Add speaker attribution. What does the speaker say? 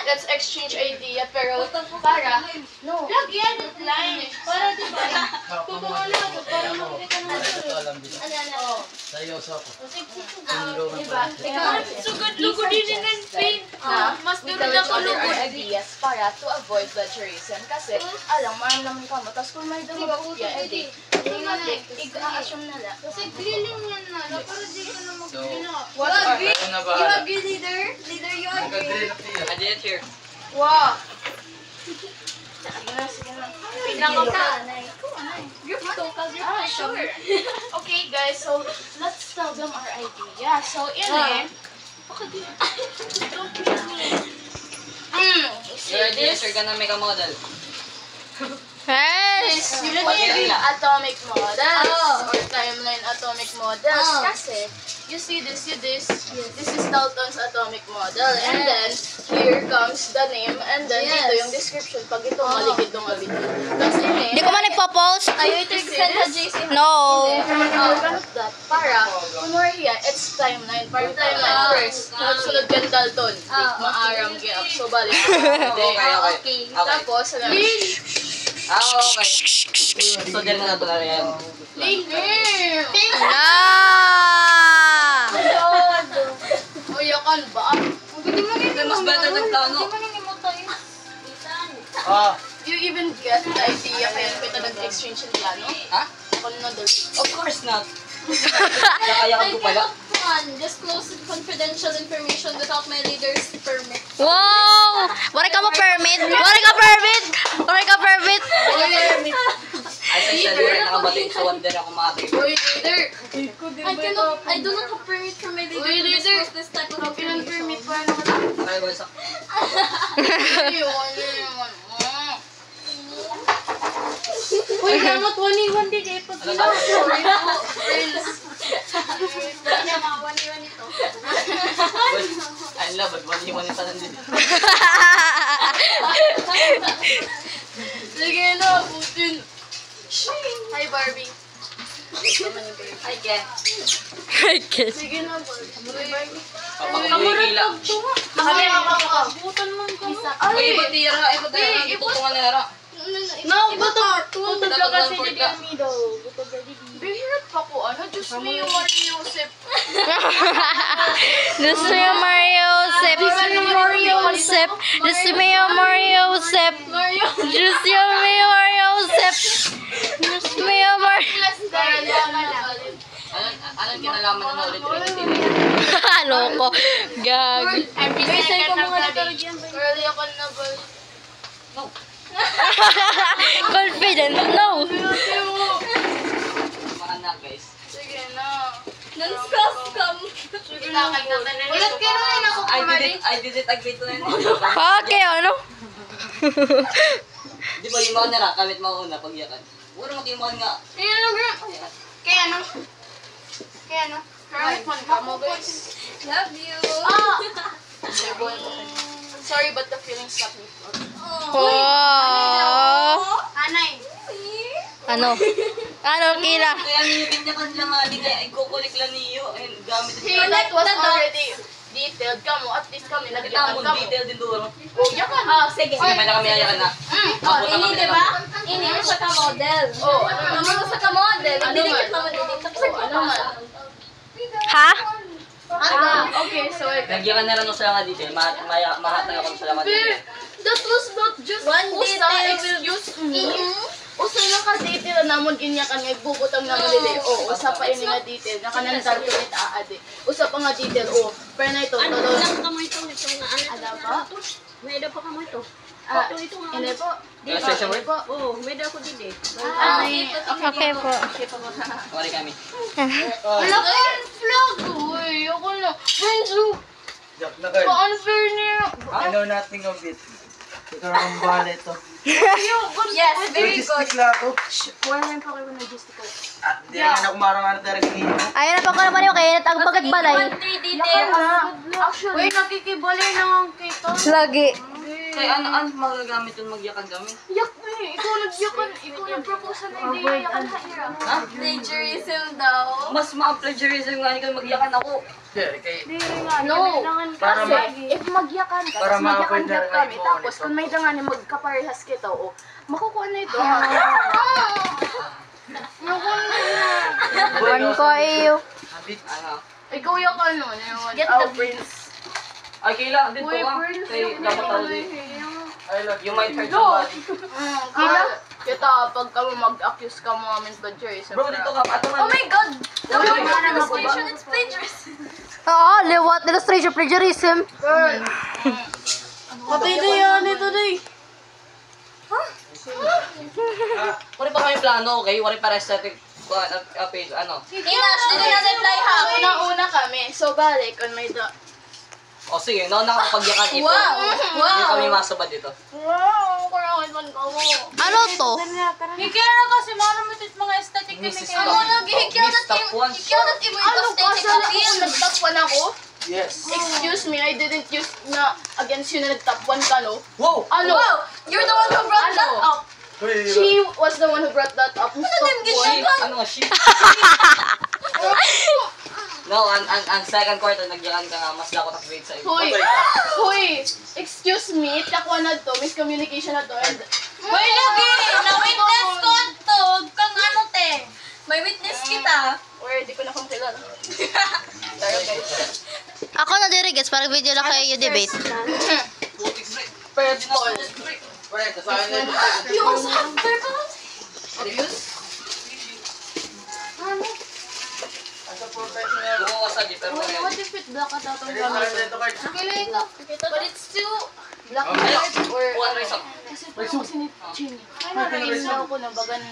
Speaker 1: Let's exchange idea, pero para, no.
Speaker 2: Lagyan it line. Para diba? Tutungan na para makita naman.
Speaker 3: Seryoso ako.
Speaker 1: Diba?
Speaker 2: Sugod lugod din ng paint. Mas
Speaker 1: We
Speaker 2: durod
Speaker 1: tell each
Speaker 2: ako
Speaker 1: other our
Speaker 2: lugod.
Speaker 1: ideas para to avoid plagiarism. Kasi, alam, marami naman ka mo. Tapos kung may dumagupya, edi, i-assume na lang.
Speaker 2: Kasi grilling yan na. Para di ka na mag-grill na.
Speaker 1: What are
Speaker 3: Ano na ba?
Speaker 2: You agree, leader? Leader, you agree?
Speaker 3: I did it here.
Speaker 1: Wow! Sige na, sige na.
Speaker 2: Pinaka ka.
Speaker 1: Sure. Okay, guys, so let's tell them our idea. So, in
Speaker 3: Your ideas are gonna make a model.
Speaker 4: Yes!
Speaker 1: atomic models or timeline atomic models. Kasi, you see this, this is Dalton's atomic model. And then, here comes the name, and then dito yung description. Pag ito, maligid itong abit. Tapos
Speaker 4: Di ko man nagpo-post.
Speaker 1: Ayaw ito sa JC.
Speaker 4: No.
Speaker 1: Ganap that. Para, kunwari yan, it's timeline. Para timeline first. Sunod yan Dalton. Maaram giyak. So, balik.
Speaker 3: Okay.
Speaker 1: Tapos, alam
Speaker 3: Okay. So, dyan na ito na rin.
Speaker 1: Uyakan ba?
Speaker 3: Mas better than plano.
Speaker 1: You even get the idea kaya kita nag-exchange ng plano?
Speaker 3: Ha?
Speaker 1: Ako na dali.
Speaker 3: Of course not. Nakaya ko pala.
Speaker 2: Disclose confidential information without my leader's permit.
Speaker 4: Wow! Wala ka mo permit? Wala ka permit? Wala ka permit?
Speaker 3: As I said, we're nakabating sa wonder ako makakita.
Speaker 1: Uy, leader!
Speaker 2: I do not have permit from my leader
Speaker 1: Uy,
Speaker 2: to
Speaker 1: leader!
Speaker 2: disclose this type of
Speaker 1: Kapag permit
Speaker 2: information.
Speaker 1: pa ano ka na?
Speaker 3: Ay, wasak.
Speaker 2: Uy, damat 1-1 din eh. Pag
Speaker 3: Ano ba? Ay, labad. Mali-mali sa nandun.
Speaker 1: Sige na, Putin! Hi, Barbie.
Speaker 3: Ay, Ken.
Speaker 4: I guess.
Speaker 1: Sige na, Barbie.
Speaker 3: Papakagigila.
Speaker 2: butan man ka mo.
Speaker 3: Uy, iba tira. Iba tira. Tutungan na nara.
Speaker 1: No, buto!
Speaker 3: Buto ka kasi di
Speaker 1: Bihirap pa ko, ano? Diyos mo yung Maria Joseph.
Speaker 4: Gusto yung Mario Josep. Josep. Gusto mo yung Mario Josep. Gusto yung Mario Josep. Gusto mo yung Mario.
Speaker 3: Anong kinalaman na ulit rin?
Speaker 4: Ano ko? Gag.
Speaker 1: Early ako na ba?
Speaker 4: Confident. No.
Speaker 3: Mga anak, guys.
Speaker 1: Sige na.
Speaker 2: Non-custom.
Speaker 1: Sige na, ulit ka na rin ako
Speaker 3: I did it agree to na yun.
Speaker 4: Okay, ano?
Speaker 3: Di ba yung mga nara, kamit mga una, pagyakan. Puro mag-imuhan nga.
Speaker 1: Kaya ano? Right man ka mo, guys.
Speaker 2: Love you.
Speaker 1: Sorry, but the feelings got me.
Speaker 4: Oh.
Speaker 1: Anay.
Speaker 4: Ano? Ano, Kira?
Speaker 3: Kaya niyutin niya kanila nga, di kaya ikukulik lang niyo. Ayun, gamit
Speaker 1: Hey, that was already detailed ka mo. At least kami, nagyakan
Speaker 3: Tamon,
Speaker 1: ka mo.
Speaker 3: detail din doon.
Speaker 1: Oh, yakan.
Speaker 2: Sige.
Speaker 3: Sige, may na kami ayakan na.
Speaker 2: Ini, di ba? Ini sa ka-model.
Speaker 1: Oh, ano
Speaker 2: Ano sa ka-model?
Speaker 1: Ano
Speaker 2: Didikit
Speaker 1: man?
Speaker 2: naman dito.
Speaker 1: Ano man?
Speaker 4: Ha?
Speaker 1: Okay, so wait.
Speaker 3: Nagyakan na rin ako sa mga detail. Mahatag ako sa mga detail.
Speaker 1: That was not just
Speaker 2: One
Speaker 1: usa
Speaker 2: detail.
Speaker 1: excuse me. Usa na ka detail namon inyakan nga bubutang na dili. Oh, usa pa ini nga detail na kanan dalto nit aade. Usa pa nga detail. Oh, pero na ito
Speaker 2: Ano
Speaker 1: todo.
Speaker 2: lang ka mo ito? Ito nga ano?
Speaker 1: Ada pa?
Speaker 2: May daw pa ka mo ito.
Speaker 1: Ito nga. Ini po.
Speaker 3: Kaya sa isang word?
Speaker 2: Oo, may daw ko din eh.
Speaker 4: Okay po.
Speaker 3: Wari kami.
Speaker 1: Wala ka vlog. Uy, ako na. Benzo,
Speaker 5: Jack na girl.
Speaker 1: pa-unfair niya.
Speaker 5: I know nothing of it. Ito na ang bahala ito.
Speaker 1: Yes, very good.
Speaker 5: Logistic lang ako.
Speaker 1: Wala pa kayo logistical.
Speaker 5: Hindi naman ako marang talaga niyo.
Speaker 4: Ayun na pa ko naman yung kaya ang bagat balay.
Speaker 1: Actually, uy, nakikibalay na ang kita.
Speaker 4: Lagi.
Speaker 3: Kaya ano magagamit yung magyakan kami?
Speaker 1: Yak mo ikaw nag-propose na idea yakan ha, Ira.
Speaker 3: Ha?
Speaker 1: Plagiarism daw.
Speaker 3: Mas ma-plagiarism nga ikaw magyakan ako.
Speaker 5: Sir, kay...
Speaker 1: No,
Speaker 5: Para
Speaker 1: kasi if magyakan ka,
Speaker 5: para
Speaker 1: tapos magyakan
Speaker 5: ma-avoid na
Speaker 1: ka kami,
Speaker 5: rin mo
Speaker 1: tapos
Speaker 5: nito.
Speaker 1: kung may dangan magkaparehas kita, o, makukuha na ito.
Speaker 4: One ko iyo.
Speaker 5: Habit.
Speaker 3: Ano?
Speaker 1: Ikaw yakan nun, yung
Speaker 2: Get
Speaker 1: oh,
Speaker 2: the
Speaker 1: Prince.
Speaker 3: Ay, kailangan din to
Speaker 1: Uy,
Speaker 3: ha.
Speaker 1: Prince,
Speaker 3: Kay
Speaker 1: yung
Speaker 3: dapat tao din.
Speaker 5: I love
Speaker 3: You might hurt somebody.
Speaker 1: Kila? Kita, pag kami mag-accuse ka mo amin plagiarism.
Speaker 3: Bro, dito ka. Ato
Speaker 1: Oh my God!
Speaker 2: It's plagiarism.
Speaker 4: Oo, liwat. Illustration plagiarism.
Speaker 1: Girl!
Speaker 2: Patay na yan ito na eh.
Speaker 3: Wala pa kami plano, okay? Wala para aesthetic page, ano?
Speaker 2: Inash, dito na reply ha.
Speaker 1: Una-una kami, so balik on my
Speaker 3: O sige, no, nakapagyakan ito.
Speaker 2: Wow!
Speaker 3: Hindi kami masabad dito.
Speaker 1: Wow! Kurangan man ka mo.
Speaker 4: Ano to?
Speaker 2: Hikera kasi mga aesthetic
Speaker 3: Mrs.
Speaker 2: kami.
Speaker 3: Top.
Speaker 2: Hikera
Speaker 3: Miss Top One.
Speaker 2: ibo
Speaker 1: Ano ka?
Speaker 2: aesthetic
Speaker 1: Sana
Speaker 2: appeal.
Speaker 1: kung nag-top 1 ako?
Speaker 5: Yes.
Speaker 1: Excuse me, I didn't use na against you na nag-top 1 ka, no?
Speaker 3: Wow!
Speaker 1: Ano?
Speaker 2: Wow! You're the one who brought that
Speaker 1: Ano?
Speaker 2: up.
Speaker 1: She was the one who brought that up. Who's top
Speaker 3: Shit!
Speaker 1: 1?
Speaker 3: Ano nga, shit? No, ang second quarter, nagyakan ka nga, mas lakot ang grade sa iyo.
Speaker 1: Huy! Huy! Excuse me, takwa na to, miscommunication na to, and...
Speaker 2: Hoy, lagi! Na-witness ko to. Kang ano te. May witness kita.
Speaker 1: Or di ko na kung kilala.
Speaker 4: Ako na dirigas. Parang video lang kayo yung debate.
Speaker 3: Putik break.
Speaker 1: Pet ball.
Speaker 5: Pre, kasahin na ito.
Speaker 2: You also have verbal.
Speaker 1: Abuse?
Speaker 5: As a professional.
Speaker 3: Gumawa sa di, pero
Speaker 1: What if it black at atong
Speaker 5: Ito card,
Speaker 1: gamit?
Speaker 5: ito card.
Speaker 1: Kilay ka. But it's too black
Speaker 5: Okay.
Speaker 1: or...
Speaker 3: One reason.
Speaker 1: Kasi parang kasi ni Chinny. Ay, narain na ako na bagan.